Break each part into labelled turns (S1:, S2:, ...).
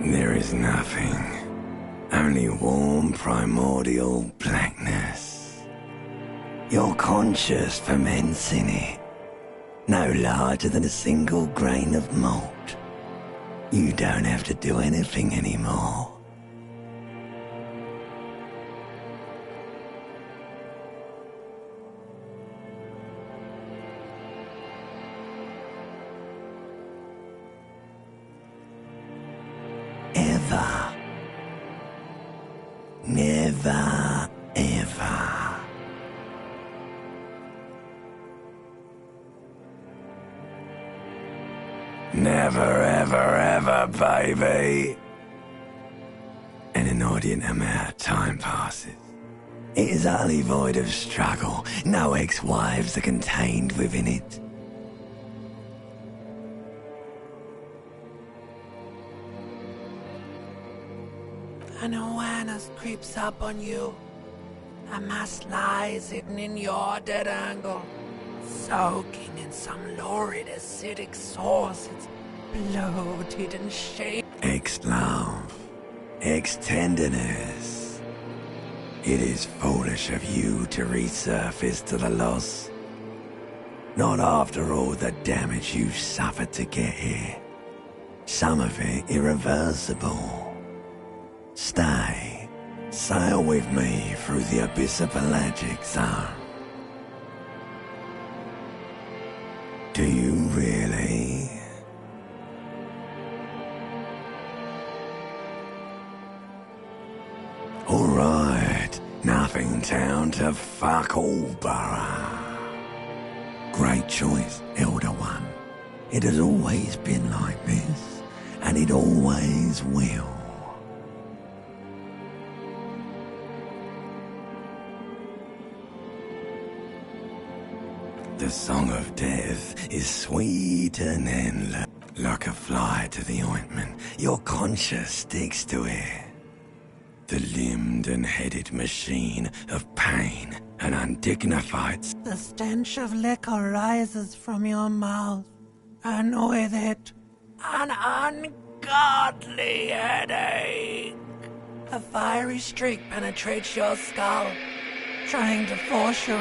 S1: There is nothing. Only warm primordial blackness. Your conscious ferments in it. No larger than a single grain of malt. You don't have to do anything anymore. Ever. Never, ever. Never, ever, ever, baby. An inordinate amount of time passes. It is utterly void of struggle. No ex-wives are contained within it.
S2: An awareness creeps up on you. A mass lies hidden in your dead angle, soaking in some lurid acidic source. It's bloated and shaped.
S1: Ex-love. Ex-tenderness. It is foolish of you to resurface to the loss. Not after all the damage you've suffered to get here. Some of it irreversible. Stay. Sail with me through the abyss of pelagic zone. Do you really? Alright, nothing town to fuck all borough. Great choice, Elder One. It has always been like this, and it always will. The song of death is sweet and endless. Like a fly to the ointment, your conscience sticks to it. The limbed and headed machine of pain and undignified.
S2: The stench of liquor rises from your mouth, and with it, an ungodly headache. A fiery streak penetrates your skull, trying to force you.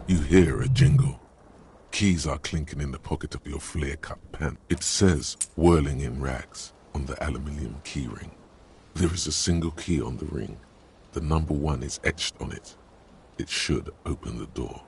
S3: You hear a jingle. Keys are clinking in the pocket of your flare-cut pant. It says, whirling in rags, on the aluminium key ring. There is a single key on the ring. The number 1 is etched on it. It should open the door.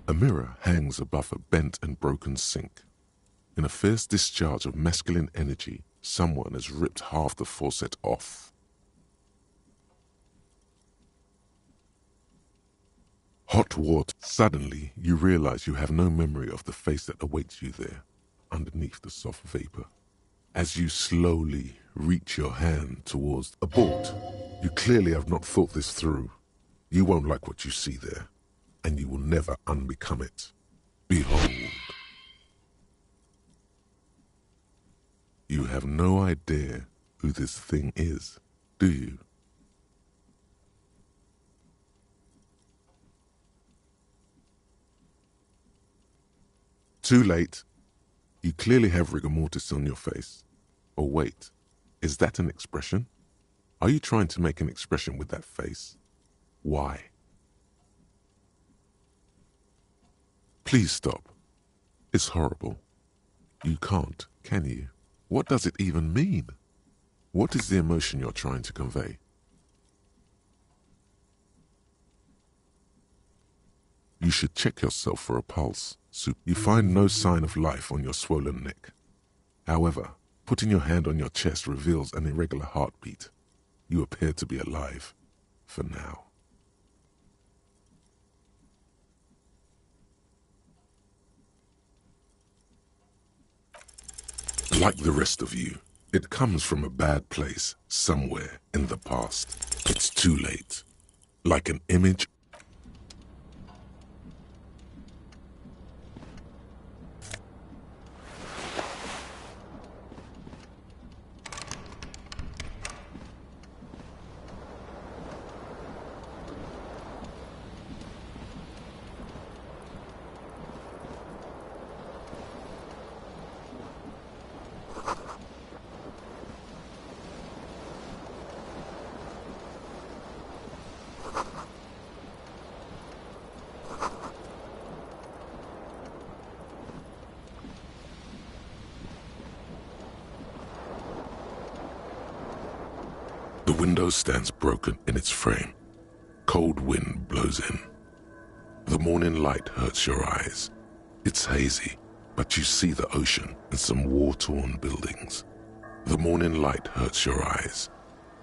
S3: A mirror hangs above a bent and broken sink. In a fierce discharge of masculine energy, Someone has ripped half the faucet off. Hot water. Suddenly, you realize you have no memory of the face that awaits you there, underneath the soft vapor. As you slowly reach your hand towards a bolt, you clearly have not thought this through. You won't like what you see there, and you will never unbecome it. Behold. You have no idea who this thing is, do you? Too late. You clearly have rigor mortis on your face. Or wait, is that an expression? Are you trying to make an expression with that face? Why? Please stop. It's horrible. You can't, can you? What does it even mean? What is the emotion you're trying to convey? You should check yourself for a pulse. You find no sign of life on your swollen neck. However, putting your hand on your chest reveals an irregular heartbeat. You appear to be alive, for now. Like the rest of you, it comes from a bad place, somewhere in the past. It's too late. Like an image. The window stands broken in its frame. Cold wind blows in. The morning light hurts your eyes. It's hazy, but you see the ocean and some war-torn buildings. The morning light hurts your eyes.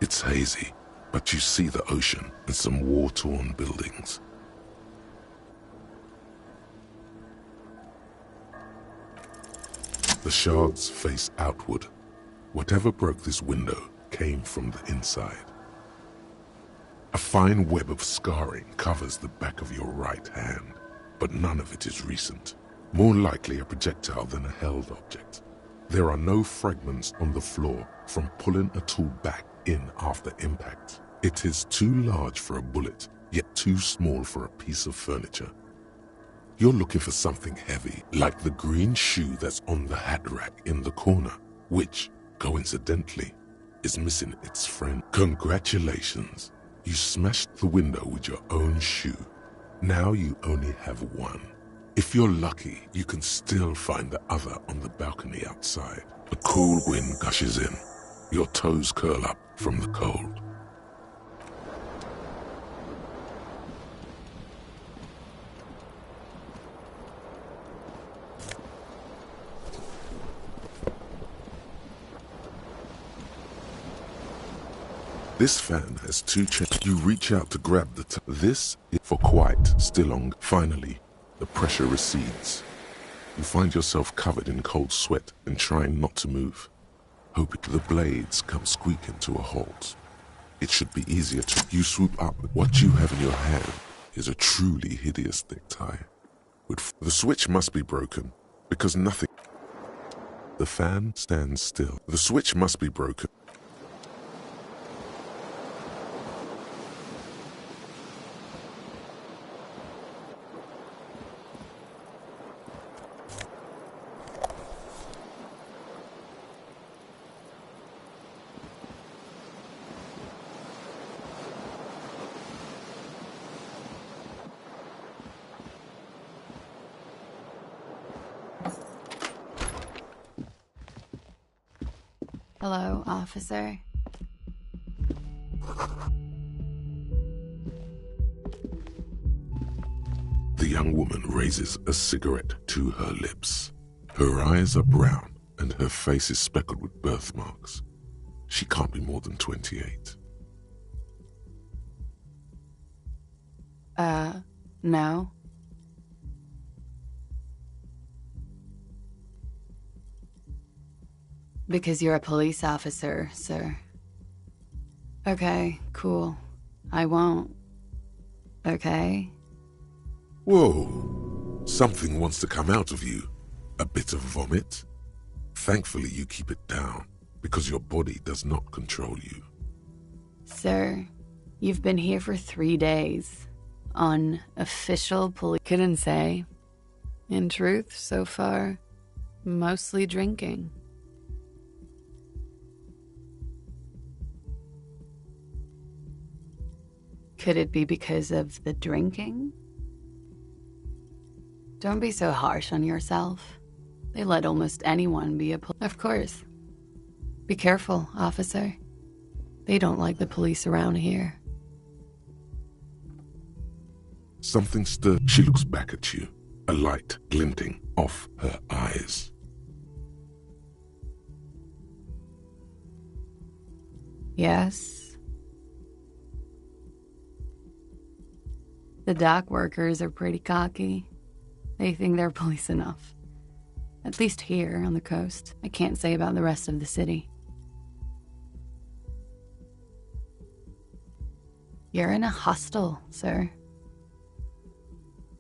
S3: It's hazy, but you see the ocean and some war-torn buildings. The shards face outward. Whatever broke this window came from the inside. A fine web of scarring covers the back of your right hand, but none of it is recent. More likely a projectile than a held object. There are no fragments on the floor from pulling a tool back in after impact. It is too large for a bullet, yet too small for a piece of furniture. You're looking for something heavy, like the green shoe that's on the hat rack in the corner, which, coincidentally, is missing its friend. Congratulations. You smashed the window with your own shoe. Now you only have one. If you're lucky, you can still find the other on the balcony outside. A cool wind gushes in. Your toes curl up from the cold. This fan has two chains. You reach out to grab the This is for quite still on. Finally, the pressure recedes. You find yourself covered in cold sweat and trying not to move. Hoping the blades come squeaking to a halt. It should be easier to... You swoop up. What you have in your hand is a truly hideous thick tie. The switch must be broken, because nothing... The fan stands still. The switch must be broken.
S4: Hello, officer.
S3: The young woman raises a cigarette to her lips. Her eyes are brown and her face is speckled with birthmarks. She can't be more than 28.
S4: No. Because you're a police officer, sir. Okay, cool. I won't. Okay?
S3: Whoa! Something wants to come out of you. A bit of vomit? Thankfully you keep it down, because your body does not control you.
S4: Sir, you've been here for 3 days. Unofficial police. Couldn't say. In truth, so far, mostly drinking. Could it be because of the drinking? Don't be so harsh on yourself. They let almost anyone be a police. Of course. Be careful, officer. They don't like the police around here.
S3: Something stirs. She looks back at you, a light glinting off her eyes.
S4: Yes. The dock workers are pretty cocky. They think they're police enough. At least here on the coast. I can't say about the rest of the city. You're in a hostel, sir.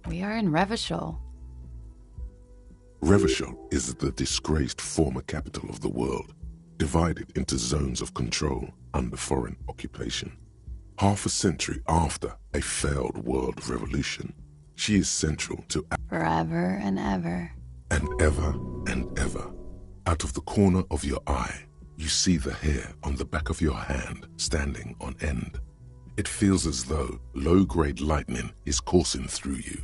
S4: We are in Revachol.
S3: Revachol is the disgraced former capital of the world, divided into zones of control under foreign occupation. Half a century after a failed world revolution, she is central to
S4: Forever and ever.
S3: and ever and ever. Out of the corner of your eye, you see the hair on the back of your hand standing on end. It feels as though low-grade lightning is coursing through you.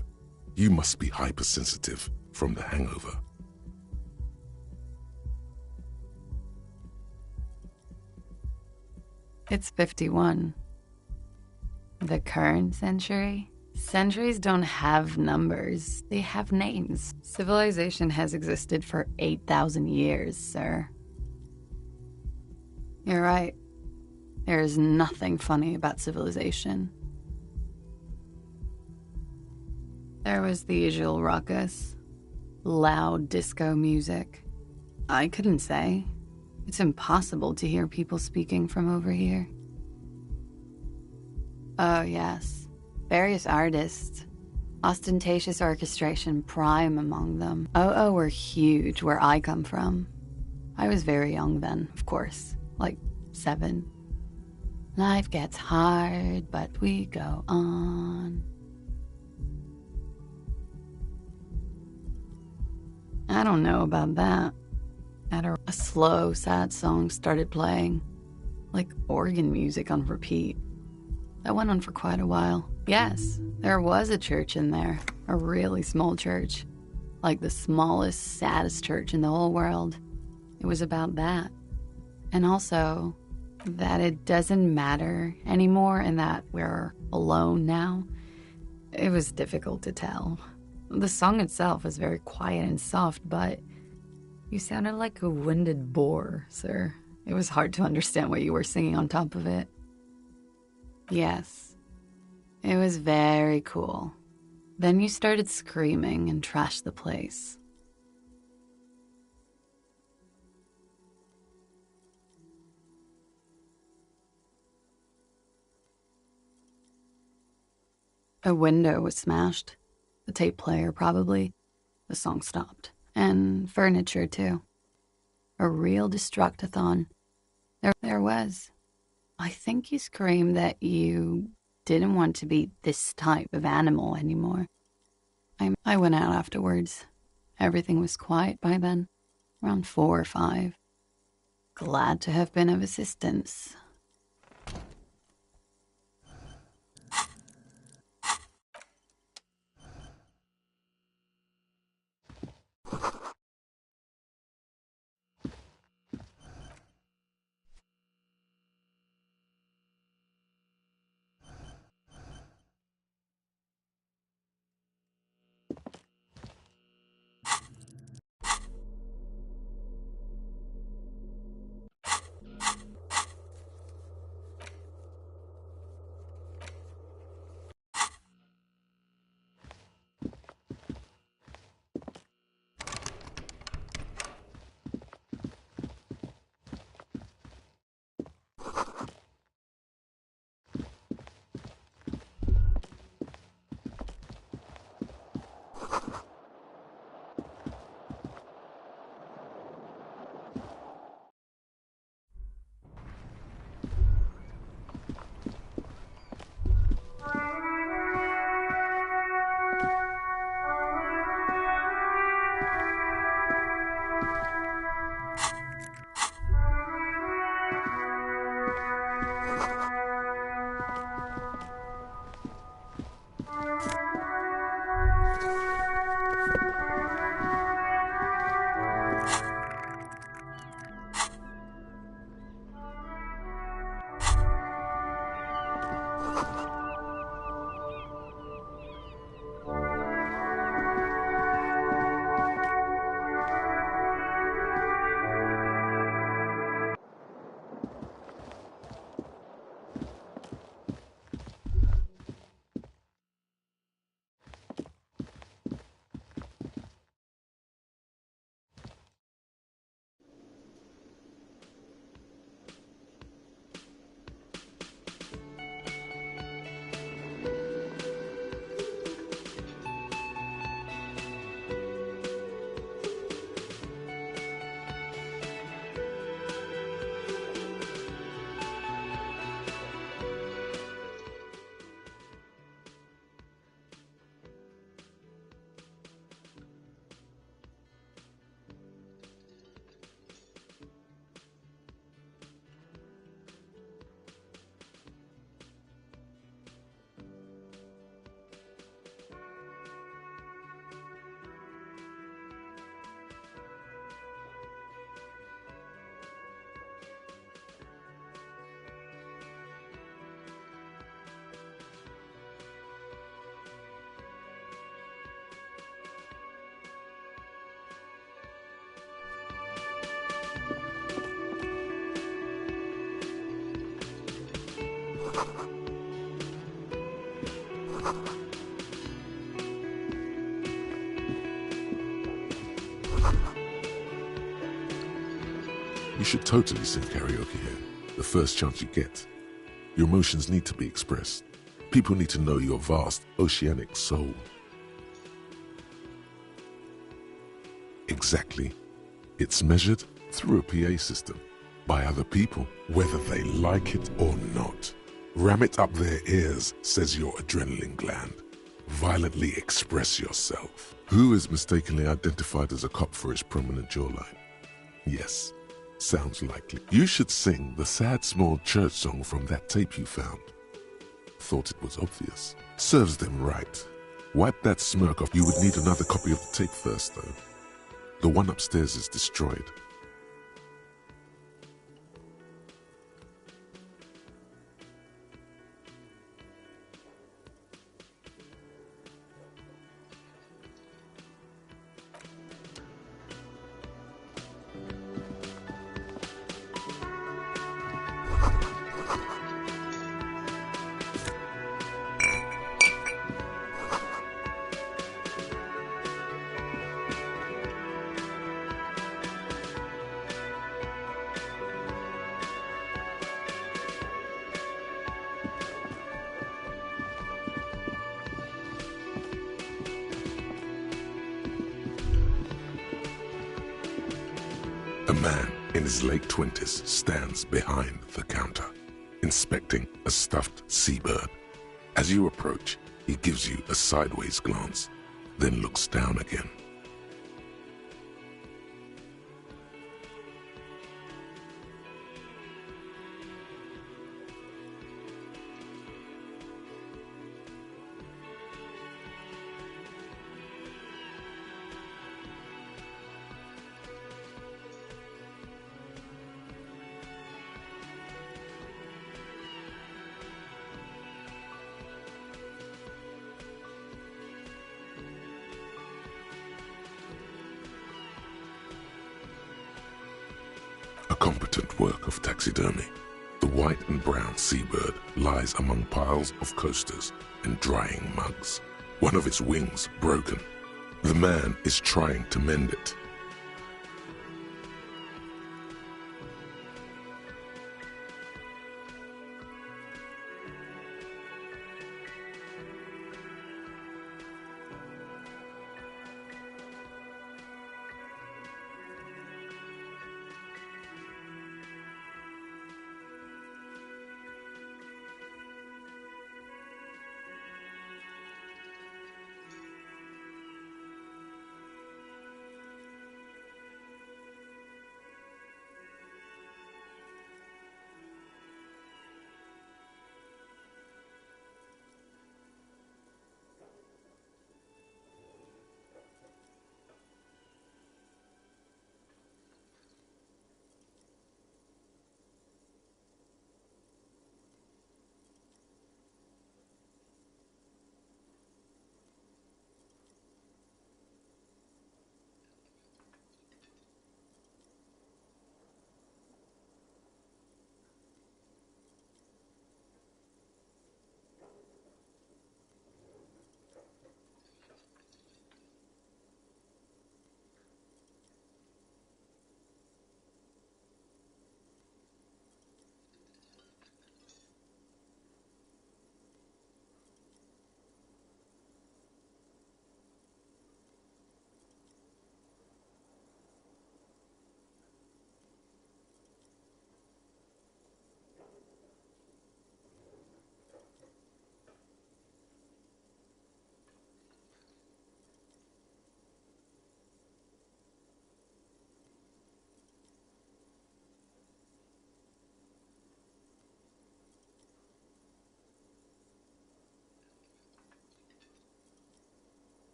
S3: You must be hypersensitive from the hangover.
S4: It's 51. The current century? Centuries don't have numbers. They have names. Civilization has existed for 8,000 years, sir. You're right. There is nothing funny about civilization. There was the usual ruckus. Loud disco music. I couldn't say. It's impossible to hear people speaking from over here. Oh, yes. Various artists. Ostentatious orchestration prime among them. Oh, were huge where I come from. I was very young then, of course. Like 7. Life gets hard, but we go on. I don't know about that. A slow, sad song started playing, like organ music on repeat. That went on for quite a while. Yes, there was a church in there, a really small church, like the smallest, saddest church in the whole world. It was about that. And also, that it doesn't matter anymore and that we're alone now. It was difficult to tell. The song itself was very quiet and soft, but you sounded like a winded boar, sir. It was hard to understand what you were singing on top of it. Yes, it was very cool. Then you started screaming and trashed the place. A window was smashed. The tape player, probably. The song stopped. And furniture, too. A real destructathon. There was. I think you screamed that you didn't want to be this type of animal anymore. I went out afterwards. Everything was quiet by then. Around 4 or 5. Glad to have been of assistance.
S3: You should totally sing karaoke here, the first chance you get. Your emotions need to be expressed. People need to know your vast, oceanic soul. Exactly. It's measured through a PA system, by other people, whether they like it or not. Ram it up their ears, says your adrenaline gland. Violently express yourself. Who is mistakenly identified as a cop for his prominent jawline? Yes, sounds likely. You should sing the sad small church song from that tape you found. Thought it was obvious. Serves them right. Wipe that smirk off. You would need another copy of the tape first, though. The one upstairs is destroyed. A man in his late 20s stands behind the counter, inspecting a stuffed seabird. As you approach, he gives you a sideways glance, then looks down again. A competent work of taxidermy. The white and brown seabird lies among piles of coasters and drying mugs. One of its wings broken. The man is trying to mend it.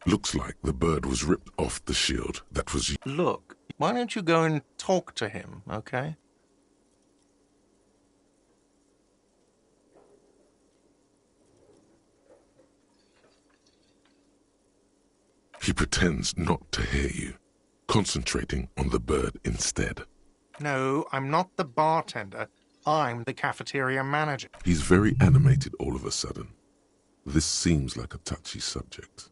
S3: Looks like the bird was ripped off the shield that was...
S5: Look, why don't you go and talk to him, okay?
S3: He pretends not to hear you, concentrating on the bird instead.
S5: No, I'm not the bartender. I'm the cafeteria manager.
S3: He's very animated all of a sudden. This seems like a touchy subject.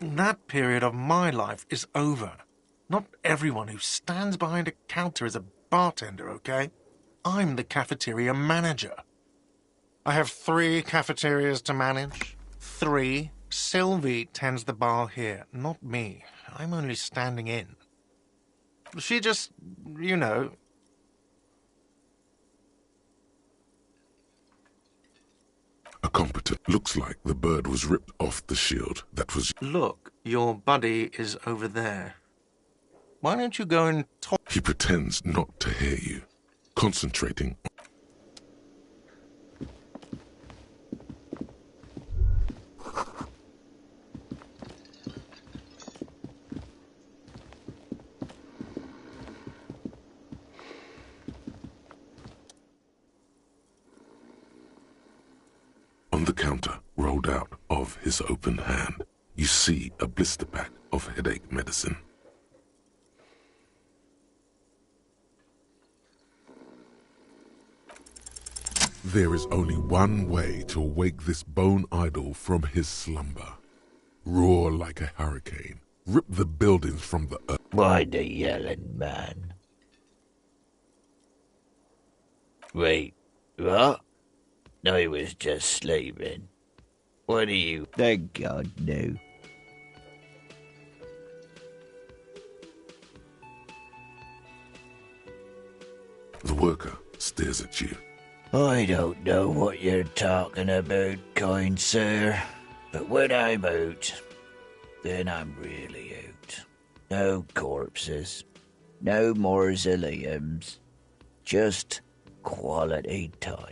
S5: That period of my life is over. Not everyone who stands behind a counter is a bartender, okay? I'm the cafeteria manager. I have 3 cafeterias to manage. 3. Sylvie tends the bar here, not me. I'm only standing in. She just, you know...
S3: A competent. Looks like the bird was ripped off the shield that was...
S5: Look, your buddy is over there. Why don't you go and talk...
S3: He pretends not to hear you, concentrating... On the counter, rolled out of his open hand, you see a blister pack of headache medicine. There is only one way to awake this bone idol from his slumber. Roar like a hurricane. Rip the buildings from the earth.
S6: Why the yelling, man? Wait, what? I was just sleeping. What are you? Thank God, no.
S3: The worker stares at you.
S6: I don't know what you're talking about, kind sir. But when I'm out, then I'm really out. No corpses. No mausoleums. Just quality time.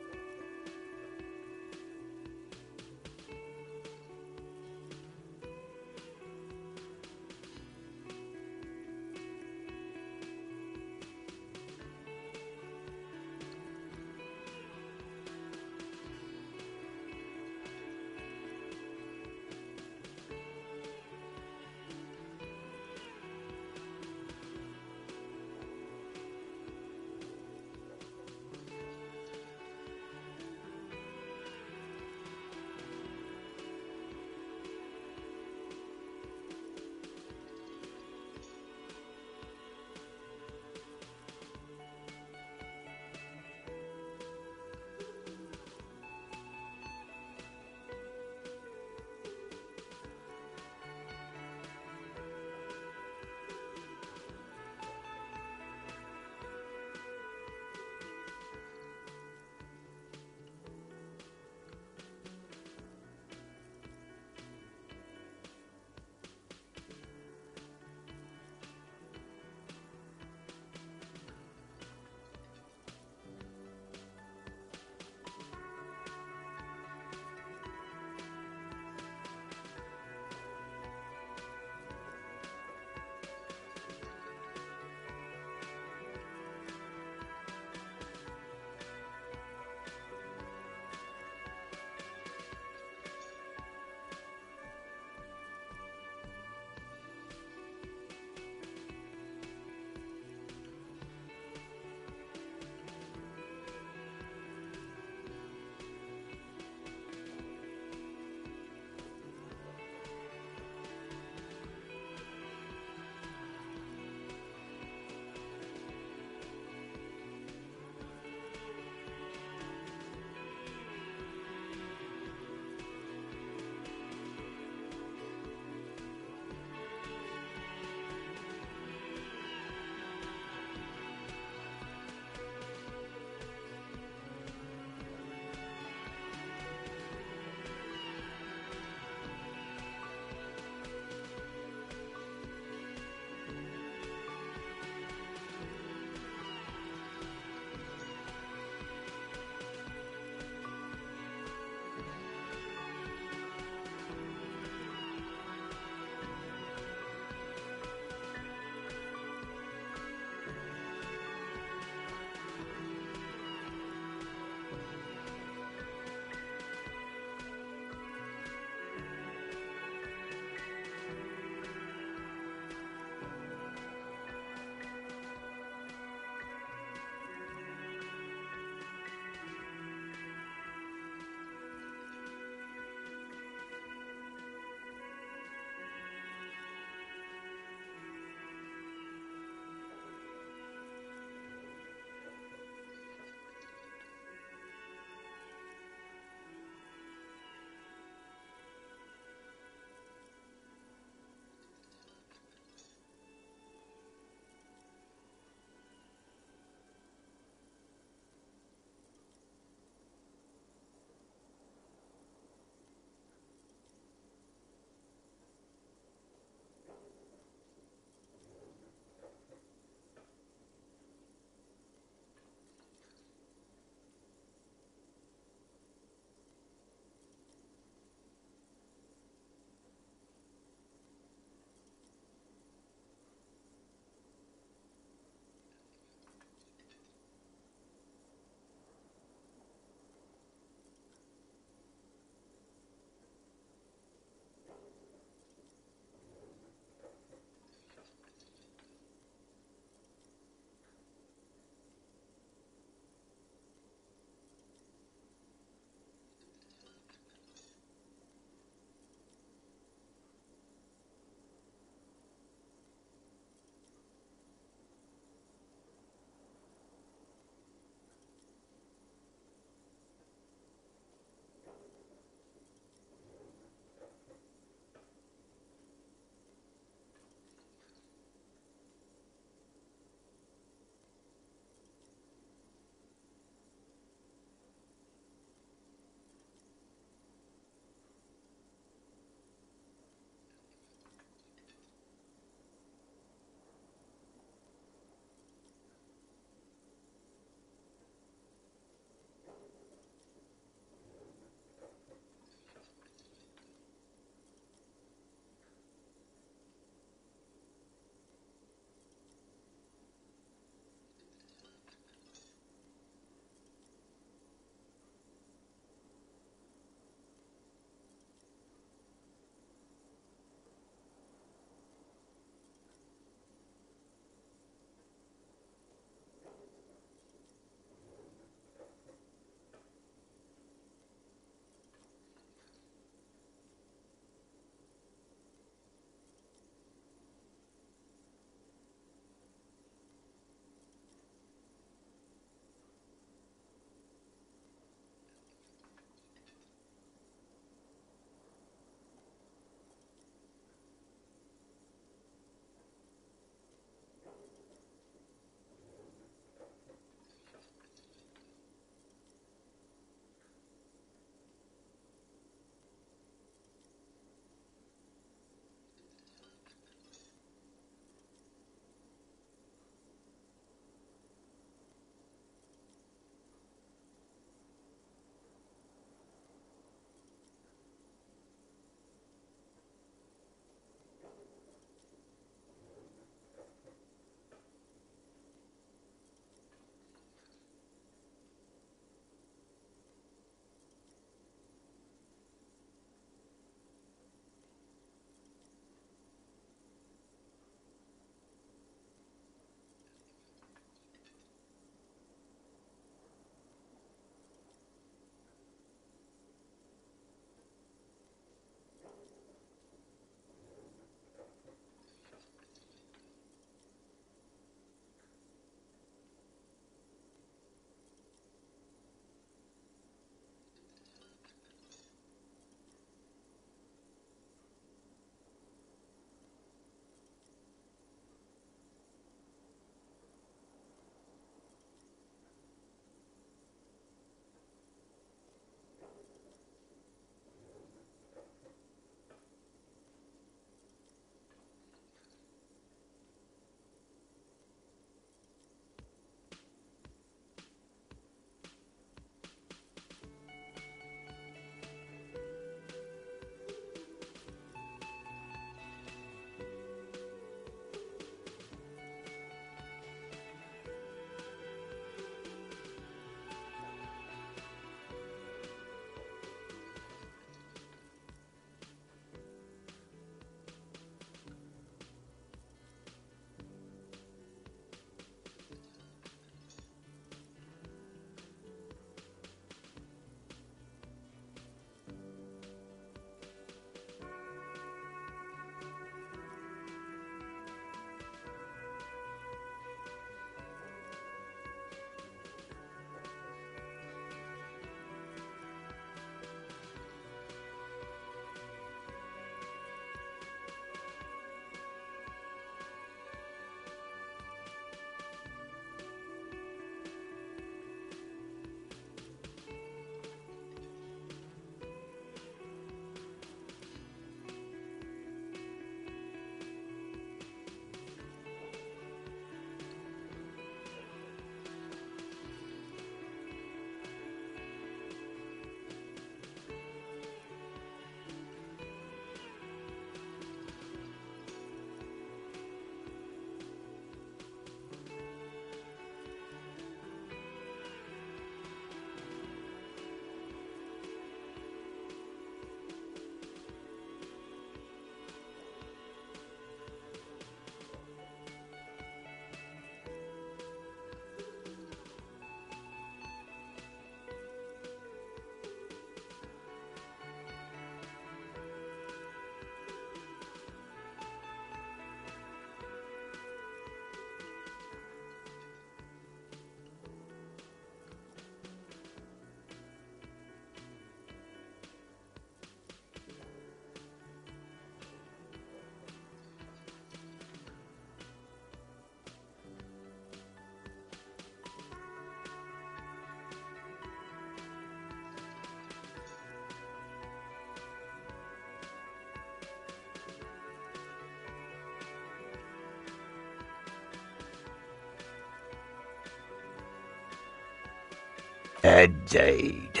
S6: Indeed.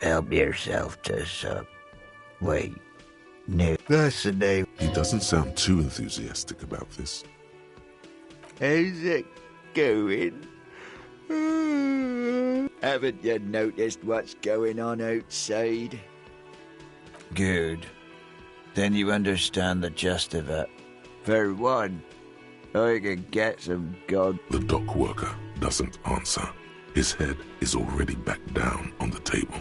S6: Help yourself to some. Wait, no, that's the name.
S3: He doesn't sound too enthusiastic about this.
S6: How's it going? Haven't you noticed what's going on outside? Good. Then you understand the gist of it. For one, I can get some god.
S3: The dock worker doesn't answer. His head is already back down on the table.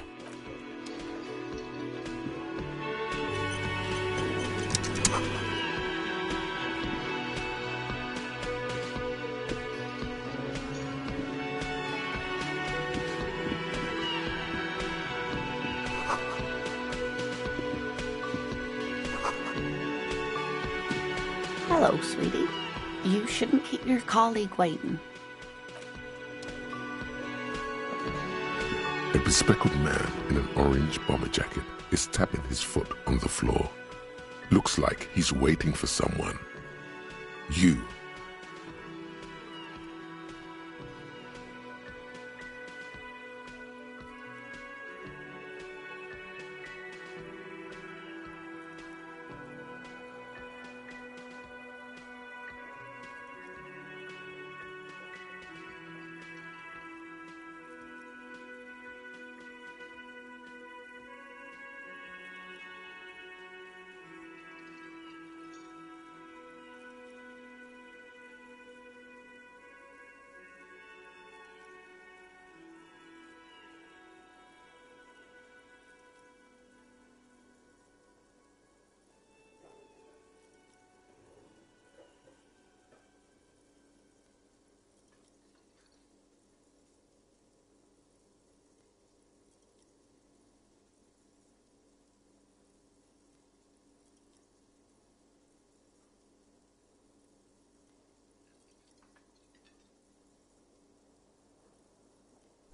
S7: Hello, sweetie. You shouldn't keep your colleague waiting.
S3: A bespectacled man in an orange bomber jacket is tapping his foot on the floor. Looks like he's waiting for someone. You.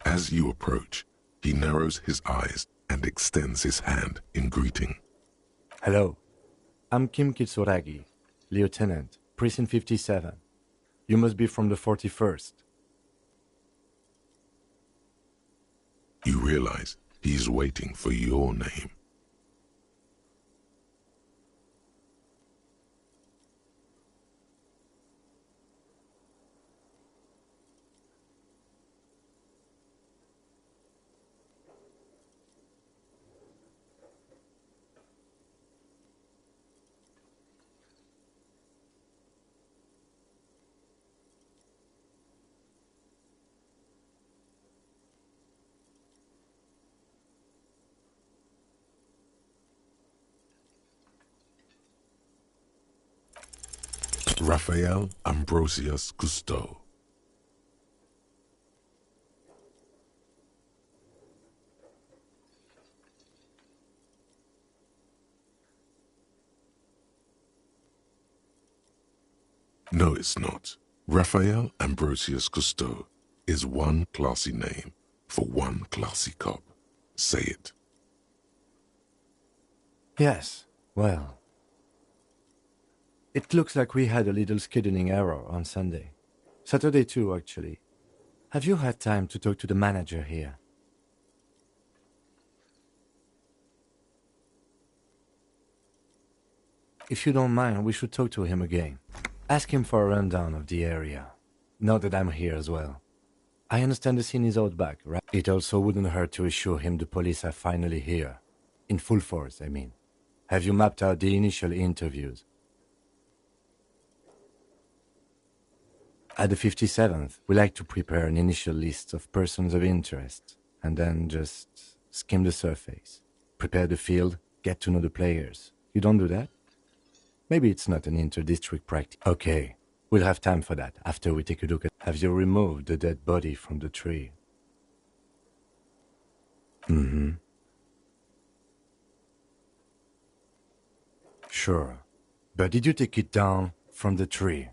S3: As you approach, he narrows his eyes and extends his hand in greeting.
S8: Hello. I'm Kim Kitsuragi, Lieutenant, Precinct 57. You must be from the 41st.
S3: You realize he's waiting for your name. Raphael Ambrosius Cousteau. No, it's not. Raphael Ambrosius Cousteau is one classy name for one classy cop. Say it.
S8: Yes, well. It looks like we had a little scheduling error on Sunday. Saturday too, actually. Have you had time to talk to the manager here? If you don't mind, we should talk to him again. Ask him for a rundown of the area. Now that I'm here as well. I understand the scene is out back, right? It also wouldn't hurt to assure him the police are finally here. In full force, I mean. Have you mapped out the initial interviews? At the 57th, we like to prepare an initial list of persons of interest, and then just skim the surface. Prepare the field, get to know the players. You don't do that? Maybe it's not an inter-district practice. Okay, we'll have time for that after we take a look at... Have you removed the dead body from the tree? Mm-hmm. Sure. But did you take it down from the tree?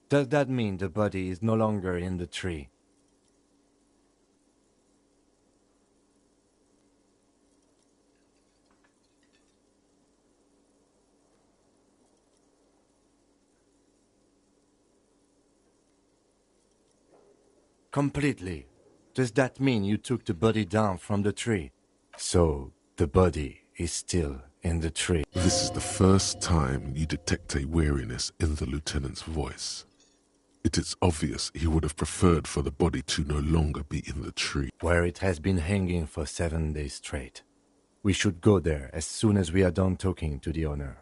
S8: Does that mean the body is no longer in the tree? Completely. Does that mean you took the body down from the tree? So, the body is still in the tree.
S3: This is the first time you detect a weariness in the lieutenant's voice. It is obvious he would have preferred for the body to no longer be in the tree.
S8: Where it has been hanging for 7 days straight. We should go there as soon as we are done talking to the owner.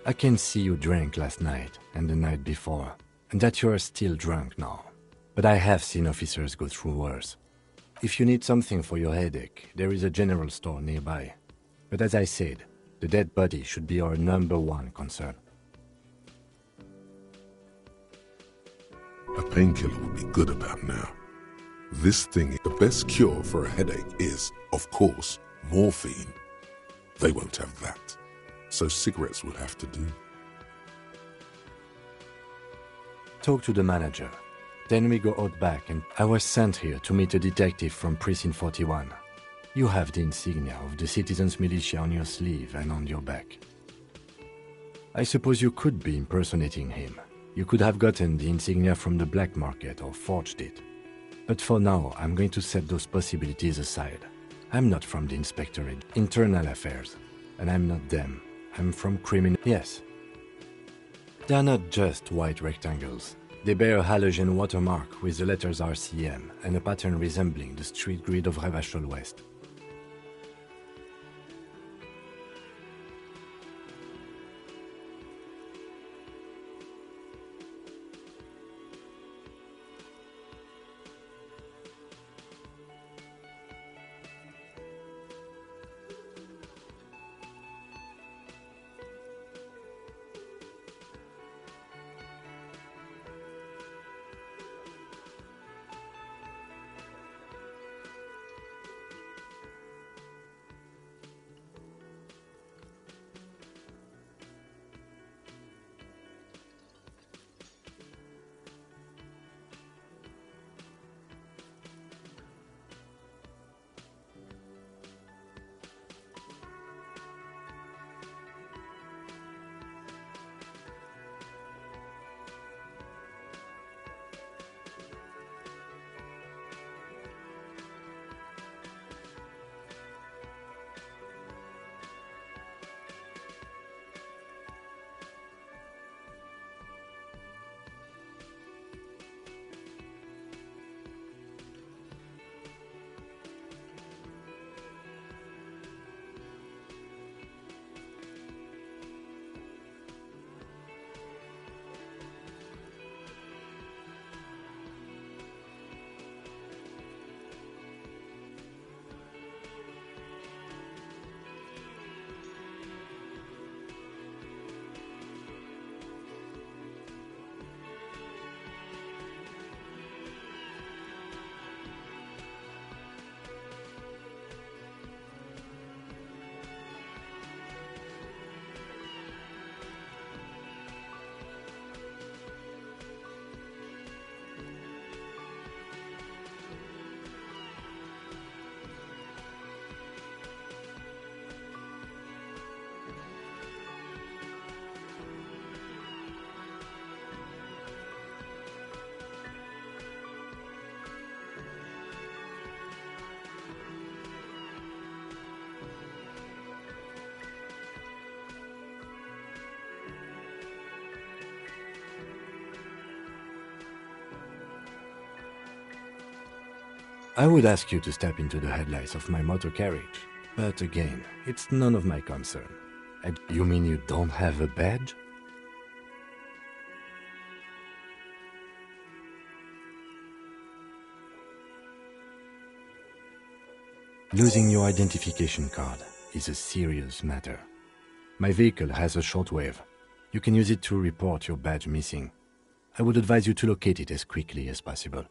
S8: I can see you drank last night and the night before, and that you are still drunk now. But I have seen officers go through worse. If you need something for your headache, there is a general store nearby. But as I said, the dead body should be our #1 concern.
S3: A painkiller would be good about now. This thing, the best cure for a headache is, of course, morphine. They won't have that, so cigarettes will have to do.
S8: Talk to the manager. Then we go out back, and I was sent here to meet a detective from Precinct 41. You have the insignia of the Citizens Militia on your sleeve and on your back. I suppose you could be impersonating him. You could have gotten the insignia from the black market or forged it. But for now, I'm going to set those possibilities aside. I'm not from the Inspectorate, Internal Affairs, and I'm not them. I'm from criminal... Yes. They are not just white rectangles. They bear a halogen watermark with the letters RCM and a pattern resembling the street grid of Revachol West. I would ask you to step into the headlights of my motor carriage, but again, it's none of my concern. And you mean you don't have a badge? Losing your identification card is a serious matter. My vehicle has a shortwave. You can use it to report your badge missing. I would advise you to locate it as quickly as possible.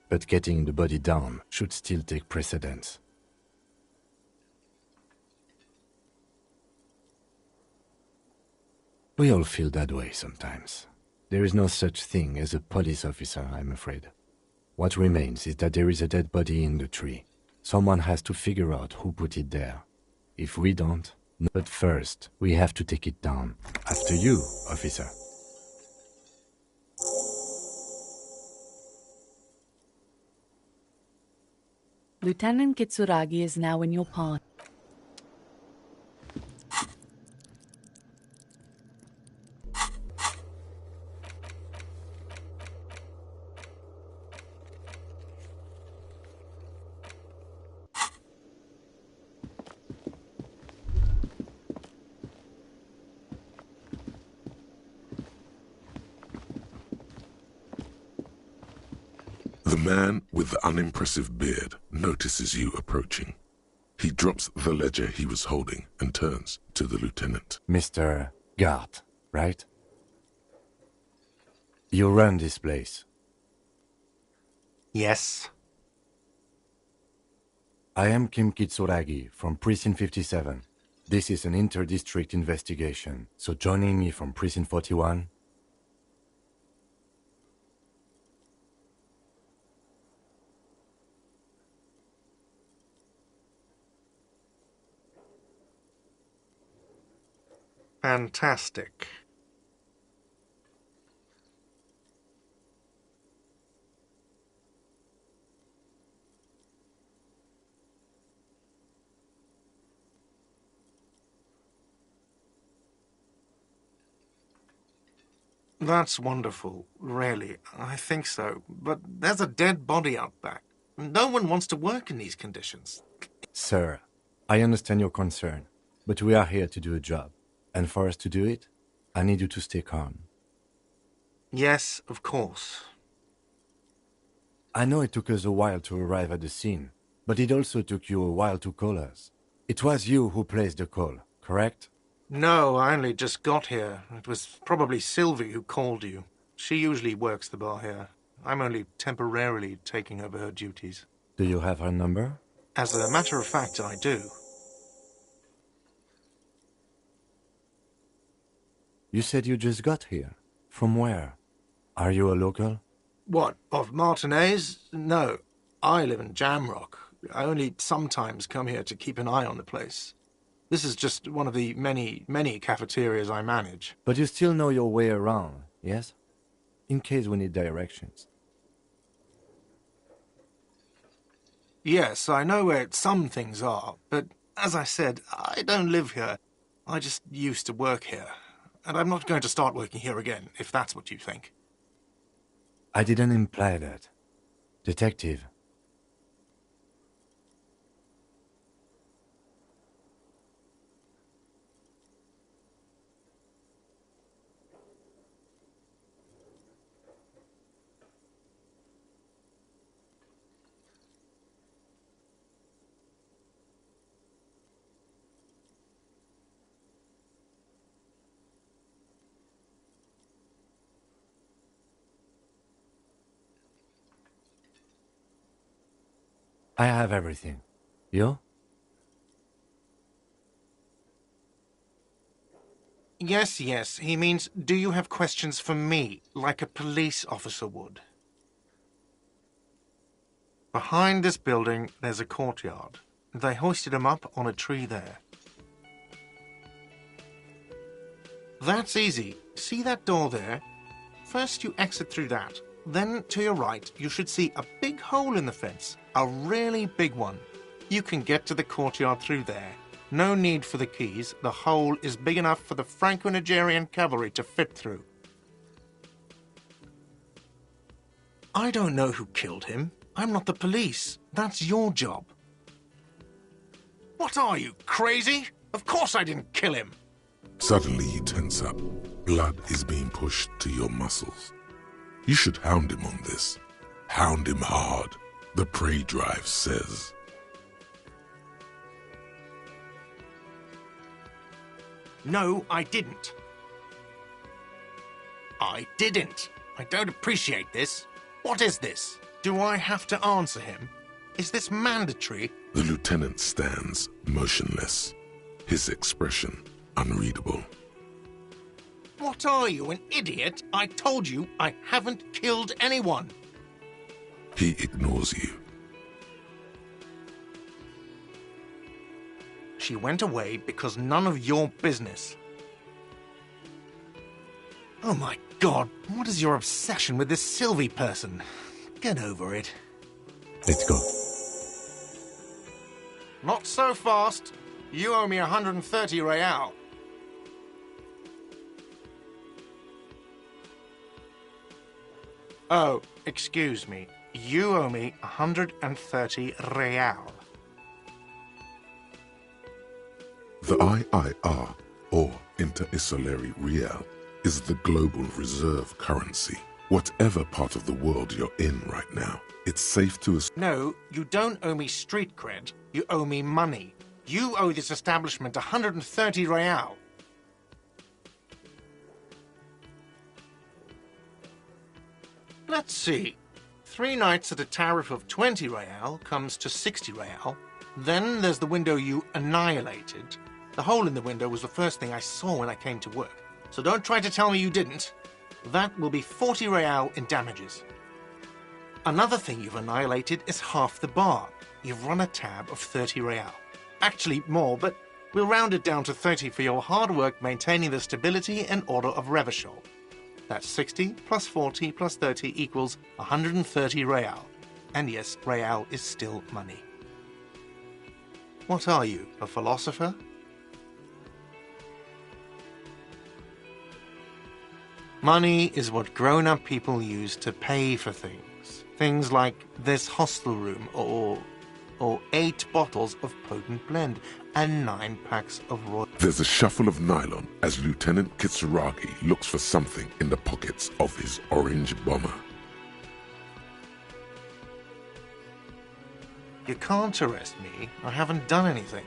S8: But getting the body down should still take precedence. We all feel that way sometimes. There is no such thing as a police officer, I'm afraid. What remains is that there is a dead body in the tree. Someone has to figure out who put it there. If we don't, but first, we have to take it down. After you, officer.
S9: Lieutenant Kitsuragi is now in your path.
S3: The man with the unimpressive beard notices you approaching. He drops the ledger he was holding and turns to the lieutenant.
S8: Mr. Gart, right? You run this place.
S5: Yes.
S8: I am Kim Kitsuragi from Precinct 57. This is an inter-district investigation, so joining me from Precinct 41...
S5: Fantastic. That's wonderful, really. I think so. But there's a dead body out back. No one wants to work in these conditions.
S8: Sir, I understand your concern, but we are here to do a job. And for us to do it, I need you to stay calm.
S5: Yes, of course.
S8: I know it took us a while to arrive at the scene, but it also took you a while to call us. It was you who placed the call, correct?
S5: No, I only just got here. It was probably Sylvie who called you. She usually works the bar here. I'm only temporarily taking over her duties.
S8: Do you have her number?
S5: As a matter of fact, I do.
S8: You said you just got here. From where? Are you a local?
S5: What, of Martinez? No, I live in Jamrock. I only sometimes come here to keep an eye on the place. This is just one of the many cafeterias I manage.
S8: But you still know your way around, yes? In case we need directions.
S5: Yes, I know where some things are, but as I said, I don't live here. I just used to work here. And I'm not going to start working here again, if that's what you think.
S8: I didn't imply that. Detective. I have everything. You?
S5: Yes, he means, do you have questions for me, like a police officer would? Behind this building, there's a courtyard. They hoisted him up on a tree there. That's easy. See that door there? First you exit through that. Then, to your right, you should see a big hole in the fence. A really big one. You can get to the courtyard through there. No need for the keys. The hole is big enough for the Franco-Nigerian cavalry to fit through. I don't know who killed him. I'm not the police. That's your job. What are you, crazy? Of course I didn't kill him.
S3: Suddenly you tense up. Blood is being pushed to your muscles. You should hound him on this. Hound him hard, the prey drive says.
S5: No, I didn't. I didn't. I don't appreciate this. What is this? Do I have to answer him? Is this mandatory?
S3: The lieutenant stands motionless, his expression unreadable.
S5: What are you, an idiot? I told you I haven't killed anyone.
S3: He ignores you.
S5: She went away because none of your business. Oh my God, what is your obsession with this Sylvie person? Get over it.
S8: Let's go.
S5: Not so fast. You owe me 130 real. Oh, excuse me. You owe me 130 real.
S3: The IIR, or Inter-Isolari Real, is the global reserve currency. Whatever part of the world you're in right now, it's safe to assume.
S5: No, you don't owe me street cred. You owe me money. You owe this establishment 130 real. Let's see. 3 nights at a tariff of 20 real comes to 60 real. Then there's the window you annihilated. The hole in the window was the first thing I saw when I came to work. So don't try to tell me you didn't. That will be 40 real in damages. Another thing you've annihilated is half the bar. You've run a tab of 30 real. Actually more, but we'll round it down to 30 for your hard work maintaining the stability and order of Revachol. That's 60 plus 40 plus 30 equals 130 real. And yes, real is still money. What are you, a philosopher? Money is what grown-up people use to pay for things. Things like this hostel room, or 8 bottles of potent blend, and 9 packs of raw...
S3: There's a shuffle of nylon as Lieutenant Kitsuragi looks for something in the pockets of his orange bomber.
S5: You can't arrest me. I haven't done anything.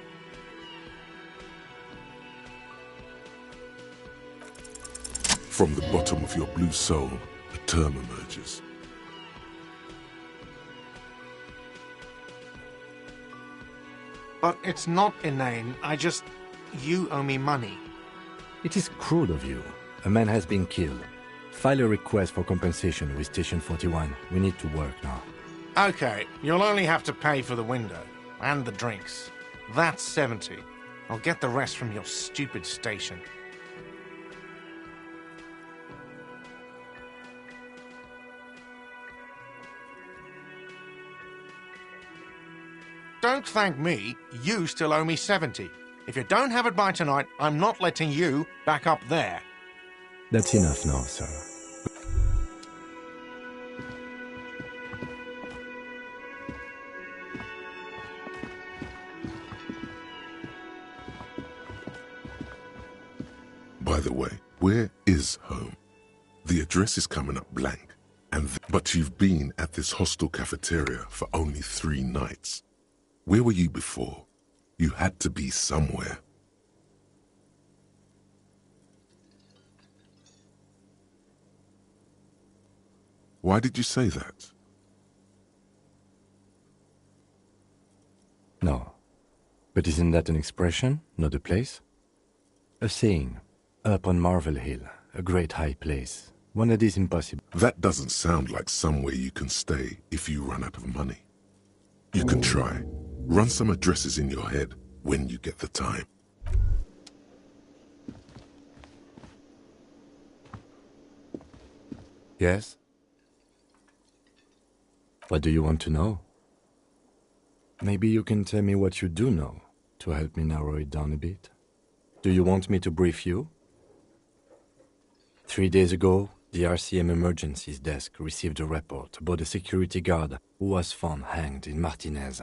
S3: From the bottom of your blue soul, a term emerges.
S5: But it's not inane. You owe me money.
S8: It is cruel of you. A man has been killed. File a request for compensation with Station 41. We need to work now.
S5: Okay, you'll only have to pay for the window and the drinks. That's 70. I'll get the rest from your stupid station. Don't thank me. You still owe me 70. If you don't have it by tonight, I'm not letting you back up there.
S8: That's enough now, sir.
S3: By the way, where is home? The address is coming up blank, but you've been at this hostel cafeteria for only 3 nights. Where were you before? You had to be somewhere. Why did you say that?
S8: No. But isn't that an expression, not a place? A saying. Up on Marvel Hill, a great high place. One that is impossible.
S3: That doesn't sound like somewhere you can stay if you run out of money. You can try. Run some addresses in your head when you get the time.
S8: Yes? What do you want to know? Maybe you can tell me what you do know to help me narrow it down a bit. Do you want me to brief you? 3 days ago, the RCM Emergencies Desk received a report about a security guard who was found hanged in Martinez.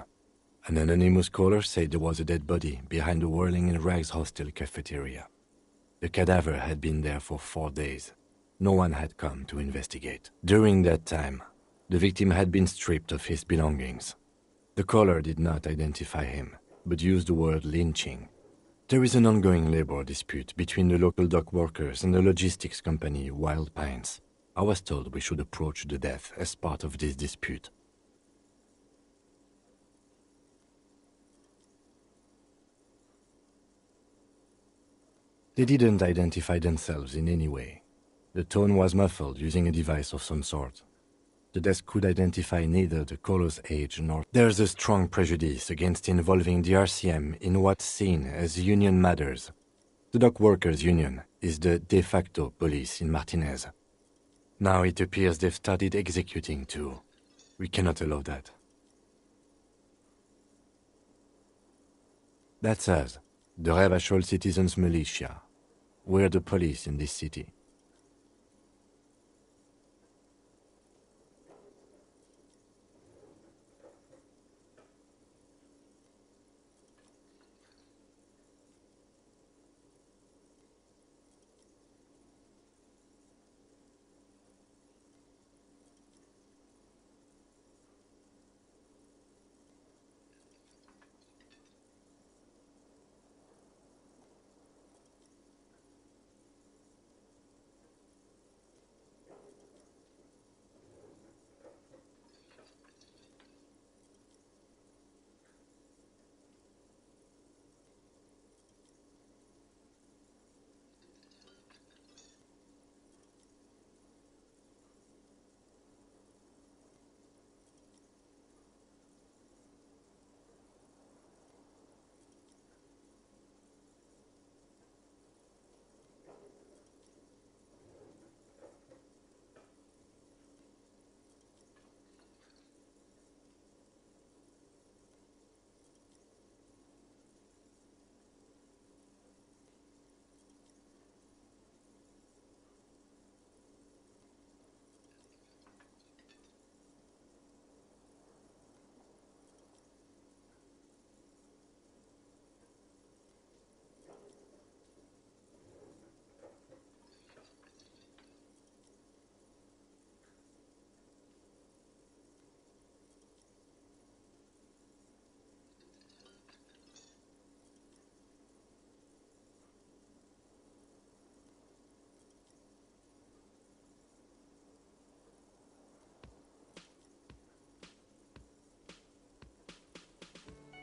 S8: An anonymous caller said there was a dead body behind the Whirling in Rags hostel cafeteria. The cadaver had been there for 4 days. No one had come to investigate. During that time, the victim had been stripped of his belongings. The caller did not identify him, but used the word lynching. There is an ongoing labor dispute between the local dock workers and the logistics company Wild Pines. I was told we should approach the death as part of this dispute. They didn't identify themselves in any way. The tone was muffled using a device of some sort. The desk could identify neither the caller's age nor... There's a strong prejudice against involving the RCM in what's seen as union matters. The dock workers' union is the de facto police in Martinez. Now it appears they've started executing too. We cannot allow that. That's us, the Revachol Citizens Militia. We're the police in this city.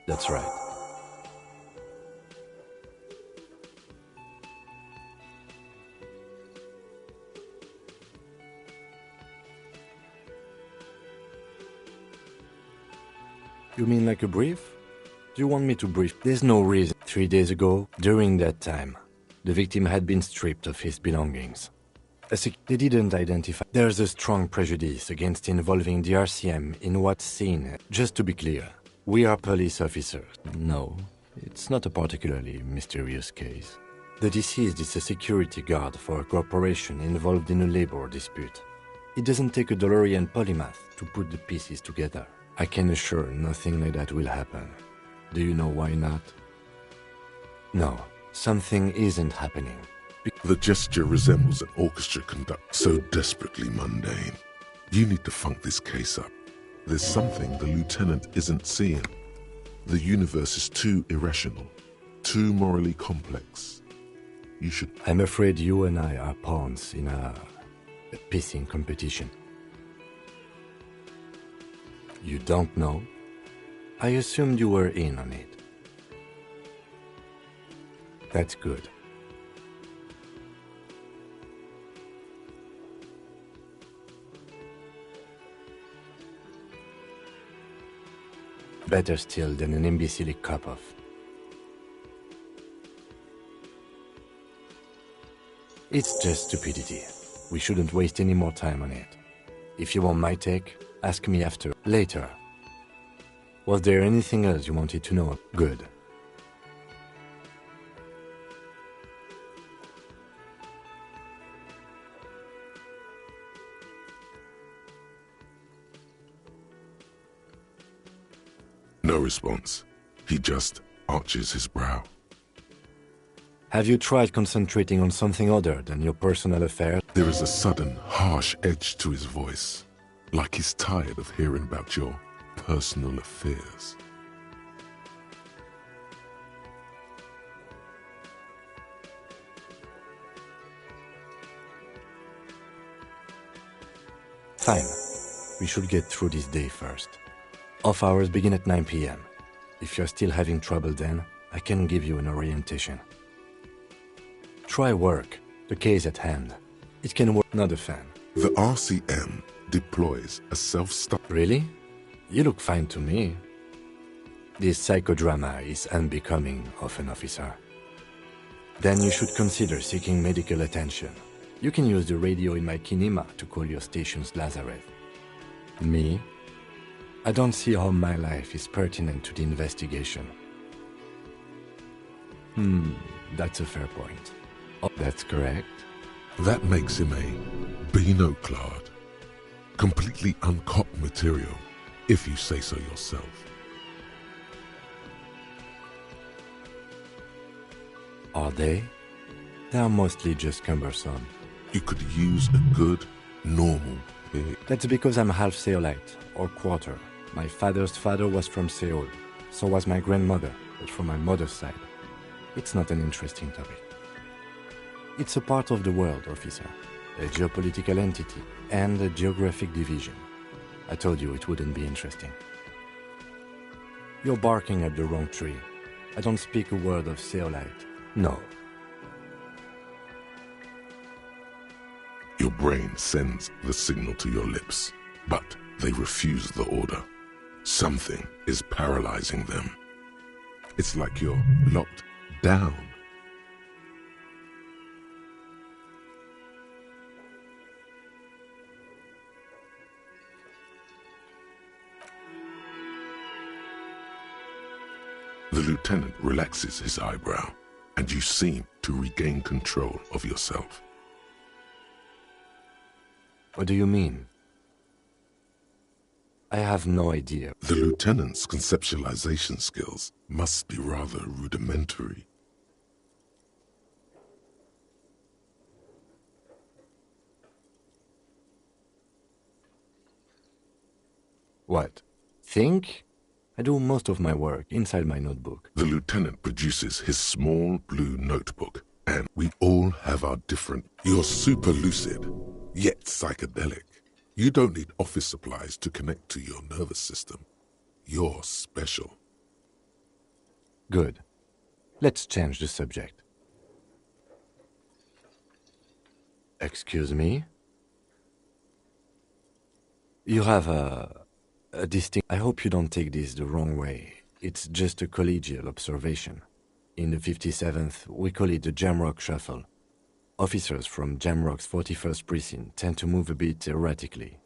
S8: That's right. You mean like a brief? Do you want me to brief? There's no reason. 3 days ago, during that time, the victim had been stripped of his belongings. They didn't identify. There's a strong prejudice against involving the RCM in what's seen. Just to be clear, we are police officers. No, it's not a particularly mysterious case. The deceased is a security guard for a corporation involved in a labor dispute. It doesn't take a DeLorean polymath to put the pieces together. I can assure nothing like that will happen. Do you know why not? No, something isn't happening.
S3: The gesture resembles an orchestra conduct so desperately mundane. You need to funk this case up. There's something the lieutenant isn't seeing. The universe is too irrational, too morally complex. You should...
S8: I'm afraid you and I are pawns in a pissing competition. You don't know? I assumed you were in on it. That's good. Better still than an imbecilic cop-off. It's just stupidity. We shouldn't waste any more time on it. If you want my take, ask me after. Later. Was there anything else you wanted to know? Good.
S3: No response. He just arches his brow.
S8: Have you tried concentrating on something other than your personal affairs?
S3: There is a sudden, harsh edge to his voice, like he's tired of hearing about your personal affairs.
S8: Fine. We should get through this day first. Off hours begin at 9 p.m. If you're still having trouble then, I can give you an orientation. Try work. The case at hand. It can work. Not a fan.
S3: The RCM deploys a self-start.
S8: Really? You look fine to me. This psychodrama is unbecoming of an officer. Then you should consider seeking medical attention. You can use the radio in my kinema to call your station's Lazareth. Me? I don't see how my life is pertinent to the investigation. That's a fair point. Oh, that's correct.
S3: That makes him a Binoclard. Completely uncopped material, if you say so yourself.
S8: Are they? They are mostly just cumbersome.
S3: You could use a good, normal pig.
S8: That's because I'm half Seolite, or quarter. My father's father was from Seoul. So was my grandmother, but from my mother's side. It's not an interesting topic. It's a part of the world, officer. A geopolitical entity and a geographic division. I told you it wouldn't be interesting. You're barking at the wrong tree. I don't speak a word of Seolite. No.
S3: Your brain sends the signal to your lips, but they refuse the order. Something is paralyzing them. It's like you're locked down. The lieutenant relaxes his eyebrow, and you seem to regain control of yourself.
S8: What do you mean? I have no idea.
S3: The lieutenant's conceptualization skills must be rather rudimentary.
S8: What? Think? I do most of my work inside my notebook.
S3: The lieutenant produces his small blue notebook, and we all have our different... You're super lucid, yet psychedelic. You don't need office supplies to connect to your nervous system. You're special.
S8: Good. Let's change the subject. Excuse me? You have a distinct... I hope you don't take this the wrong way. It's just a collegial observation. In the 57th, we call it the Jamrock Shuffle. Officers from Jamrock's 41st Precinct tend to move a bit erratically.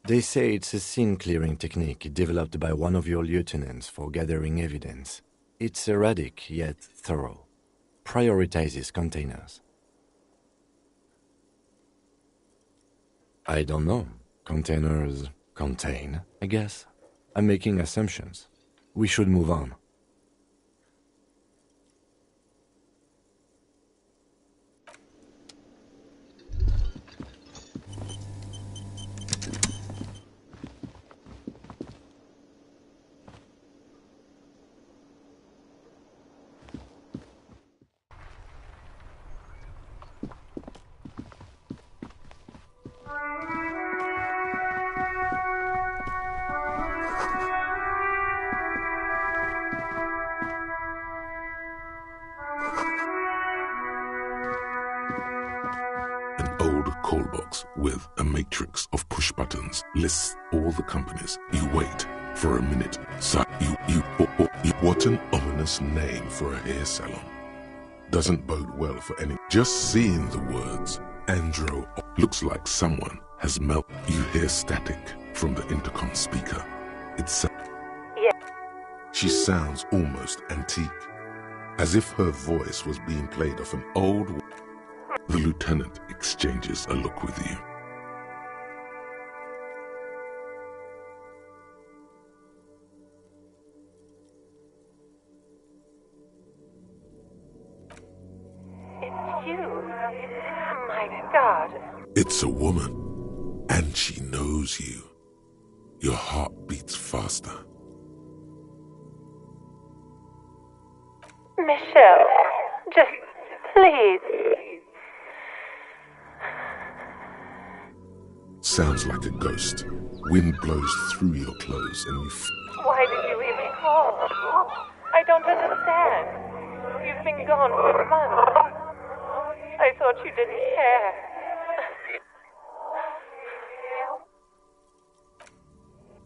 S8: They say it's a scene-clearing technique developed by one of your lieutenants for gathering evidence. It's erratic, yet thorough. Prioritizes containers. I don't know. Containers contain, I guess. I'm making assumptions. We should move on.
S3: Call box with a matrix of push buttons lists all the companies. You wait for a minute. What an ominous name for a hair salon. Doesn't bode well for any. Just seeing the words Andro looks like someone has melted. You hear static from the intercom speaker. It's She sounds almost antique, as if her voice was being played off an old. The lieutenant exchanges a look with you.
S10: It's you. Oh my God.
S3: It's a woman, and she knows you. Your heart beats faster.
S10: Michelle, just please.
S3: Sounds like a ghost. Wind blows through your clothes and you
S10: Why did you even call? I don't understand. You've been gone for months. I thought you didn't care.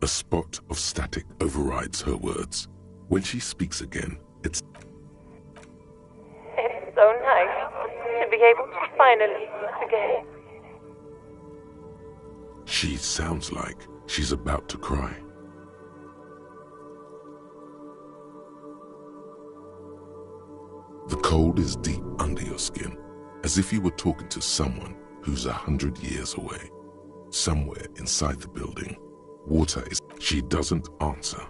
S3: A spot of static overrides her words. When she speaks again, it's
S10: so nice to be able to finally meet again.
S3: She sounds like she's about to cry. The cold is deep under your skin, as if you were talking to someone who's 100 years away. Somewhere inside the building, water is... She doesn't answer.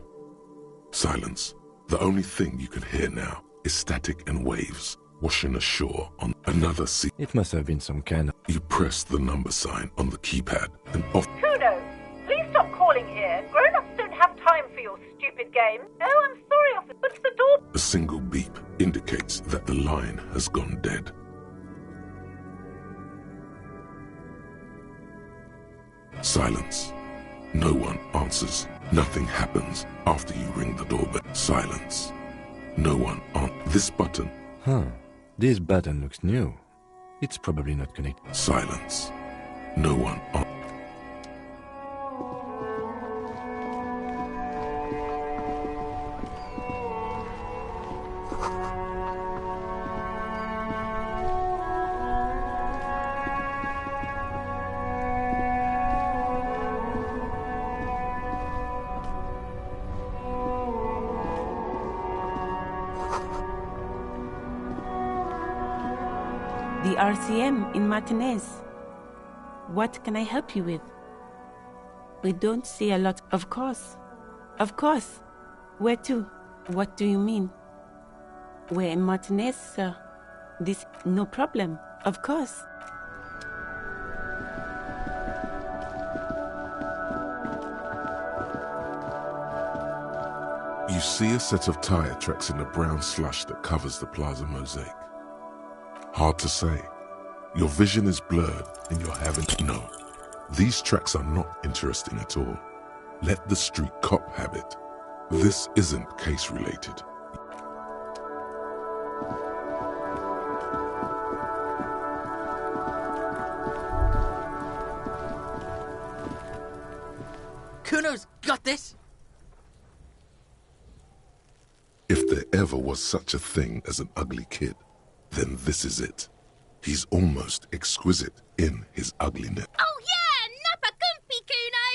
S3: Silence. The only thing you can hear now is static and waves washing ashore on another sea.
S8: It must have been some kind of...
S3: You press the number sign on the keypad and off...
S10: Kuno, please stop calling here. Grown-ups don't have time for your stupid game. Oh, I'm sorry, officer. What's the door?
S3: A single beep indicates that the line has gone dead. Silence. No one answers. Nothing happens after you ring the doorbell. Silence. No one on this button.
S8: Huh. This button looks new. It's probably not connected.
S3: Silence. No one on.
S11: The RCM in Martinez. What can I help you with? We don't see a lot. Of course. Of course. Where to? What do you mean? We're in Martinez, sir. This... no problem. Of course.
S3: You see a set of tire tracks in the brown slush that covers the plaza mosaic. Hard to say. Your vision is blurred and you're having... No, these tracks are not interesting at all. Let the street cop have it. This isn't case related.
S2: Kuno's got this.
S3: If there ever was such a thing as an ugly kid, then this is it. He's almost exquisite in his ugliness.
S12: Oh yeah, nappa comfy, Kuno!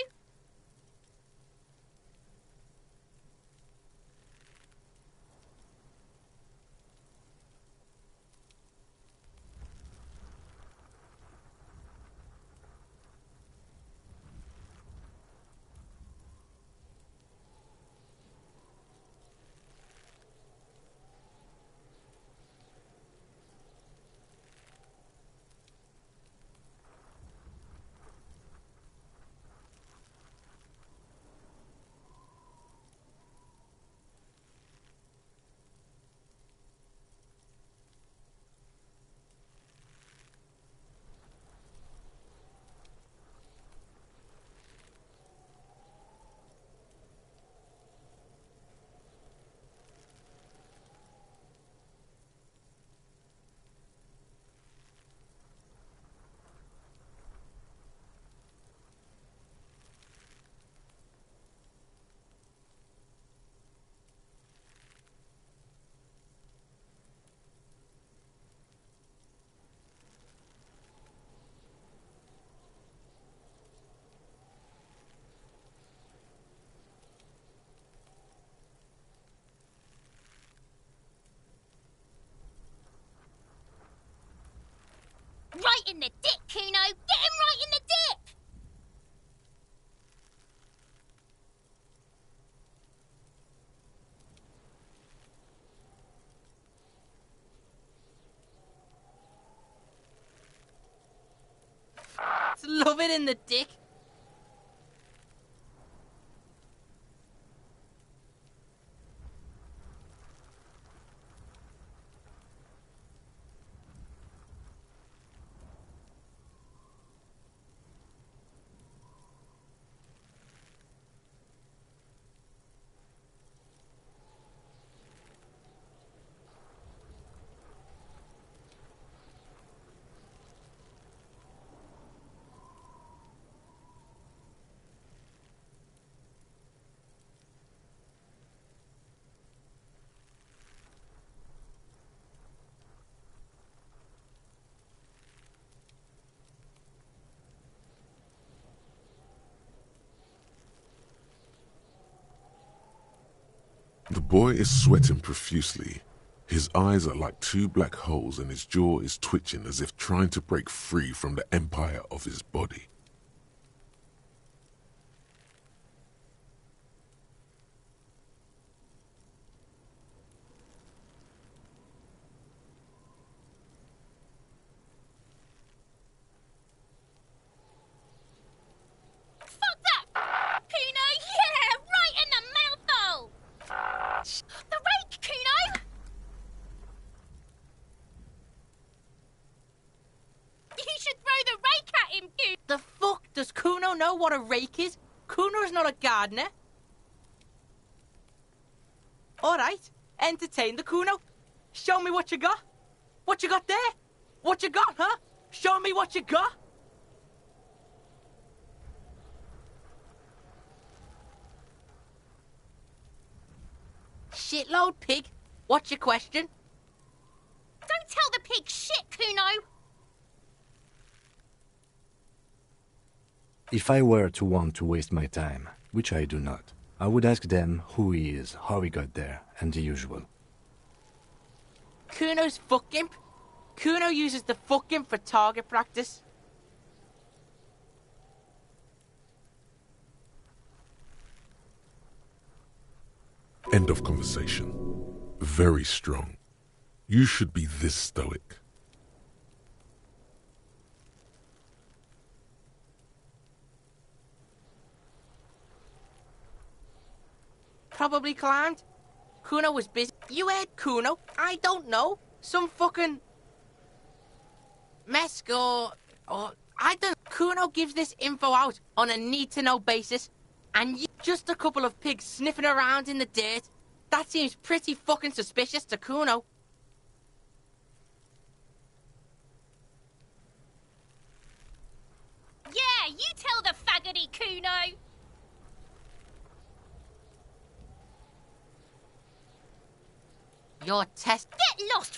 S12: in the dick, Kuno! Get him right in the dick!
S13: Love it in the dick.
S3: The boy is sweating profusely. His eyes are like two black holes and his jaw is twitching as if trying to break free from the empire of his body.
S12: Fuck that! Kuno, yeah! Right in the mouthhole! The rake, Kuno! You should throw the rake at him, Kuno!
S13: The fuck? Does Kuno know what a rake is? Kuno's not a gardener. Alright, entertain the Kuno. Show me what you got. What you got there? What you got, huh? Show me what you got. Shitload pig. What's your question?
S12: Don't tell the pig shit, Kuno!
S8: If I were to want to waste my time, which I do not, I would ask them who he is, how he got there, and the usual.
S13: Kuno's fuck imp. Kuno uses the fuck imp for target practice.
S3: End of conversation. Very strong. You should be this stoic.
S13: Probably climbed. Kuno was busy. You heard Kuno? I don't know. Some fucking Mesk or I don't. Kuno gives this info out on a need-to-know basis, and you just a couple of pigs sniffing around in the dirt. That seems pretty fucking suspicious to Kuno.
S12: Yeah, you tell the faggoty, Kuno!
S13: Your test.
S12: Get lost,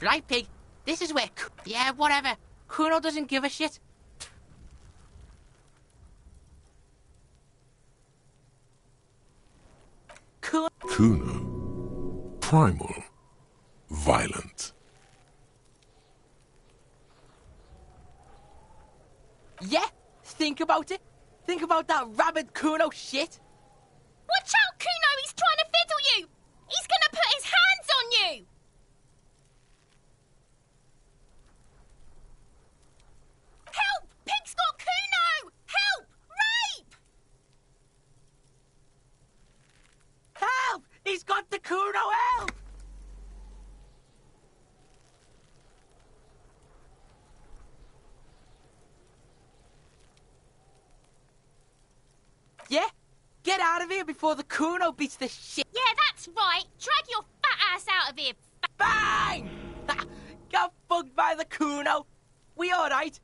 S13: Right, Pig? This is where... Yeah, whatever. Kuno doesn't give a shit.
S3: Kuno. Primal. Violent.
S13: Yeah? Think about it. Think about that rabid Kuno shit.
S12: Watch out, Kuno! He's trying to fiddle you! He's gonna put his hands on you! Help! Pig's got Kuno! Help! Rape!
S13: Help! He's got the Kuno! Help! Yeah? Get out of here before the Kuno beats the shit.
S12: Yeah, that's right. Drag your fat ass out of here.
S13: Bang! Got fucked by the Kuno. We alright?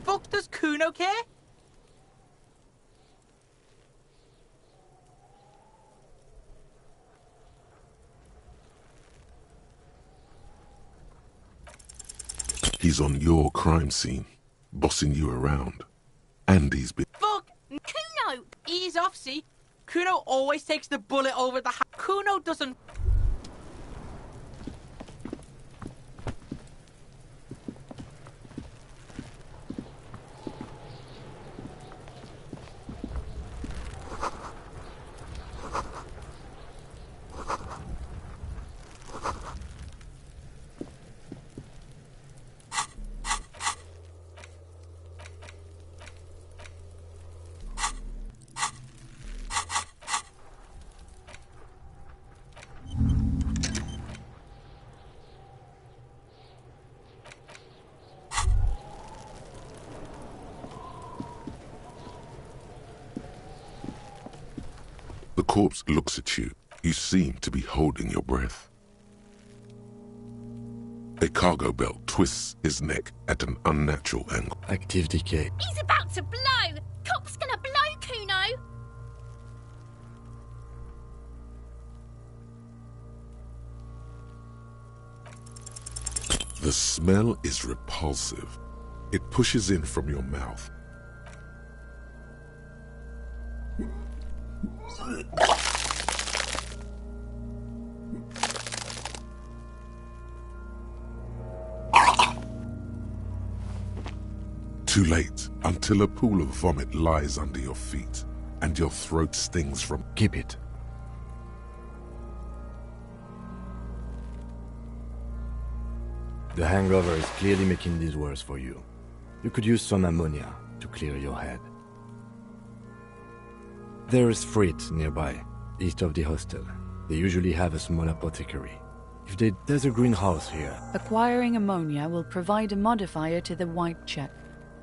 S13: Fuck does Kuno care?
S3: He's on your crime scene, bossing you around. And he's been...
S13: Fuck!
S12: Kuno!
S13: Ease off, see? Kuno always takes the bullet over the... Kuno doesn't...
S3: The corpse looks at you. You seem to be holding your breath. A cargo belt twists his neck at an unnatural angle.
S8: Active decay.
S12: He's about to blow! Cop's gonna blow, Kuno!
S3: The smell is repulsive. It pushes in from your mouth. Too late, until a pool of vomit lies under your feet, and your throat stings from...
S8: Keep it. The hangover is clearly making this worse for you. You could use some ammonia to clear your head. There is Frit nearby, east of the hostel. They usually have a small apothecary. There's a greenhouse here.
S9: Acquiring ammonia will provide a modifier to the wipe check.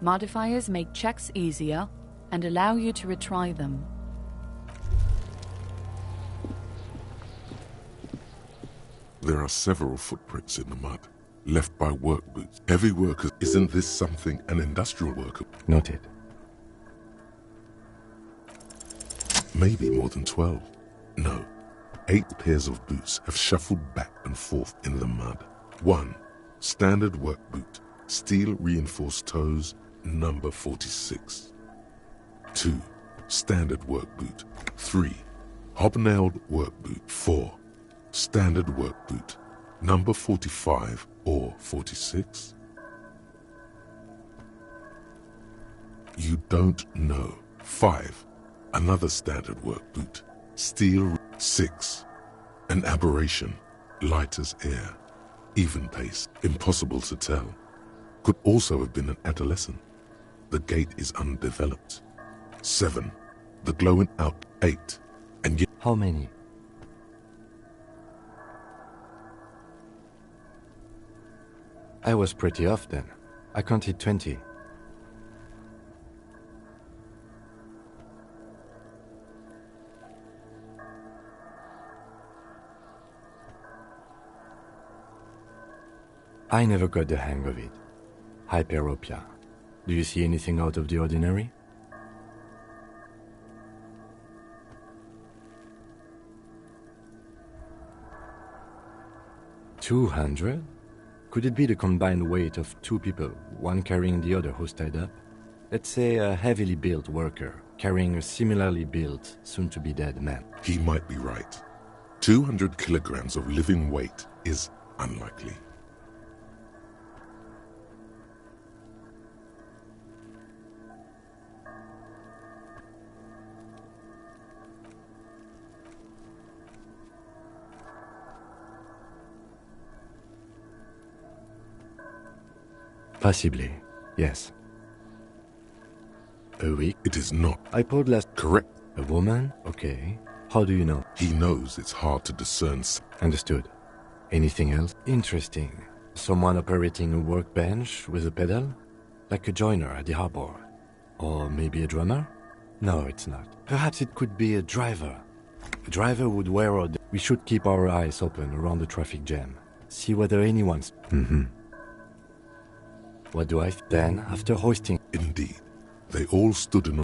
S9: Modifiers make checks easier and allow you to retry them.
S3: There are several footprints in the mud, left by work boots. Heavy workers. Isn't this something an industrial worker...
S8: Noted.
S3: Maybe more than 12. No. 8 pairs of boots have shuffled back and forth in the mud. 1. Standard work boot. Steel reinforced toes, number 46. 2. Standard work boot. 3. Hobnailed work boot. 4. Standard work boot. Number 45 or 46. You don't know. 5. Another standard work boot. Steel. 6. An aberration. Light as air. Even pace. Impossible to tell. Could also have been an adolescent. The gait is undeveloped. 7. The glowing out. 8. And yet...
S8: How many? I was pretty off then. I counted 20. I never got the hang of it. Hyperopia. Do you see anything out of the ordinary? 200? Could it be the combined weight of two people, one carrying the other who's tied up? Let's say a heavily built worker carrying a similarly built, soon-to-be-dead man.
S3: He might be right. 200 kilograms of living weight is unlikely.
S8: Possibly, yes. A week?
S3: It is not.
S8: I pulled last...
S3: Correct.
S8: A woman? Okay. How do you know?
S3: He knows it's hard to discern.
S8: Understood. Anything else? Interesting. Someone operating a workbench with a pedal? Like a joiner at the harbor. Or maybe a drummer? No, it's not. Perhaps it could be a driver. A driver would wear a... We should keep our eyes open around the traffic jam. See whether anyone's... What do I... Then, after hoisting...
S3: Indeed. They all stood in a